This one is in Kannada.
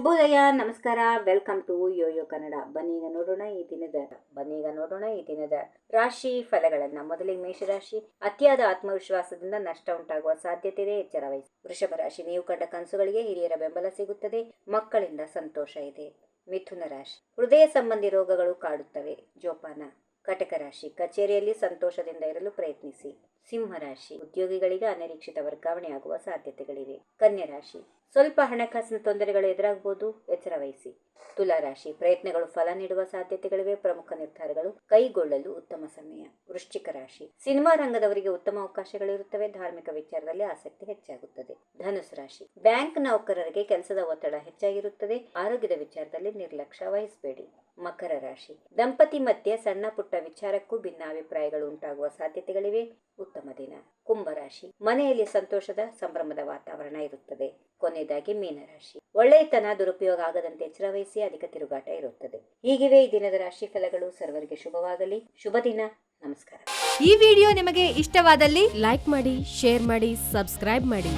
ಶುಭೋದಯ, ನಮಸ್ಕಾರ, ವೆಲ್ಕಮ್ ಟು ಯೋಯೋ ಕನ್ನಡ. ಬನ್ನೀಗ ನೋಡೋಣ ಈ ದಿನದ ರಾಶಿ ಫಲಗಳನ್ನ. ಮೊದಲಿಗೆ ಮೇಷರಾಶಿ. ಅತಿಯಾದ ಆತ್ಮವಿಶ್ವಾಸದಿಂದ ನಷ್ಟ ಉಂಟಾಗುವ ಸಾಧ್ಯತೆ ಇದೆ, ಎಚ್ಚರ ವಹಿಸಿ. ವೃಷಭ ರಾಶಿ. ನೀವು ಕಂಡ ಕನಸುಗಳಿಗೆ ಹಿರಿಯರ ಬೆಂಬಲ ಸಿಗುತ್ತದೆ, ಮಕ್ಕಳಿಂದ ಸಂತೋಷ ಇದೆ. ಮಿಥುನ ರಾಶಿ. ಹೃದಯ ಸಂಬಂಧಿ ರೋಗಗಳು ಕಾಡುತ್ತವೆ, ಜೋಪಾನ. ಕಟಕ ರಾಶಿ. ಕಚೇರಿಯಲ್ಲಿ ಸಂತೋಷದಿಂದ ಇರಲು ಪ್ರಯತ್ನಿಸಿ. ಸಿಂಹರಾಶಿ. ಉದ್ಯೋಗಿಗಳಿಗೆ ಅನಿರೀಕ್ಷಿತ ವರ್ಗಾವಣೆ ಆಗುವ ಸಾಧ್ಯತೆಗಳಿವೆ. ಕನ್ಯಾ ರಾಶಿ. ಸ್ವಲ್ಪ ಹಣಕಾಸಿನ ತೊಂದರೆಗಳು ಎದುರಾಗಬಹುದು, ಎಚ್ಚರ ವಹಿಸಿ. ತುಲಾ ರಾಶಿ. ಪ್ರಯತ್ನಗಳು ಫಲ ನೀಡುವ ಸಾಧ್ಯತೆಗಳಿವೆ, ಪ್ರಮುಖ ನಿರ್ಧಾರಗಳು ಕೈಗೊಳ್ಳಲು ಉತ್ತಮ ಸಮಯ. ವೃಶ್ಚಿಕ ರಾಶಿ. ಸಿನಿಮಾ ರಂಗದವರಿಗೆ ಉತ್ತಮ ಅವಕಾಶಗಳಿರುತ್ತವೆ, ಧಾರ್ಮಿಕ ವಿಚಾರದಲ್ಲಿ ಆಸಕ್ತಿ ಹೆಚ್ಚಾಗುತ್ತದೆ. ಧನುಸು ರಾಶಿ. ಬ್ಯಾಂಕ್ ನೌಕರರಿಗೆ ಕೆಲಸದ ಒತ್ತಡ ಹೆಚ್ಚಾಗಿರುತ್ತದೆ, ಆರೋಗ್ಯದ ವಿಚಾರದಲ್ಲಿ ನಿರ್ಲಕ್ಷ್ಯ ವಹಿಸಬೇಡಿ. ಮಕರ ರಾಶಿ. ದಂಪತಿ ಮಧ್ಯೆ ಸಣ್ಣ ಪುಟ್ಟ ವಿಚಾರಕ್ಕೂ ಭಿನ್ನಾಭಿಪ್ರಾಯಗಳು ಉಂಟಾಗುವ ಸಾಧ್ಯತೆಗಳಿವೆ, ಉತ್ತಮ ದಿನ. ಕುಂಭರಾಶಿ. ಮನೆಯಲ್ಲಿ ಸಂತೋಷದ ಸಂಭ್ರಮದ ವಾತಾವರಣ ಇರುತ್ತದೆ. ಕೊನೆಯದಾಗಿ ಮೀನರಾಶಿ. ಒಳ್ಳೆಯತನ ದುರುಪಯೋಗ ಆಗದಂತೆ ಎಚ್ಚರ ವಹಿಸಿ, ಅಧಿಕ ತಿರುಗಾಟ ಇರುತ್ತದೆ. ಹೀಗಿವೆ ಈ ದಿನದ ರಾಶಿ ಫಲಗಳು. ಸರ್ವರಿಗೆ ಶುಭವಾಗಲಿ. ಶುಭ ದಿನ. ನಮಸ್ಕಾರ. ಈ ವಿಡಿಯೋ ನಿಮಗೆ ಇಷ್ಟವಾದಲ್ಲಿ ಲೈಕ್ ಮಾಡಿ, ಶೇರ್ ಮಾಡಿ, ಸಬ್ಸ್ಕ್ರೈಬ್ ಮಾಡಿ.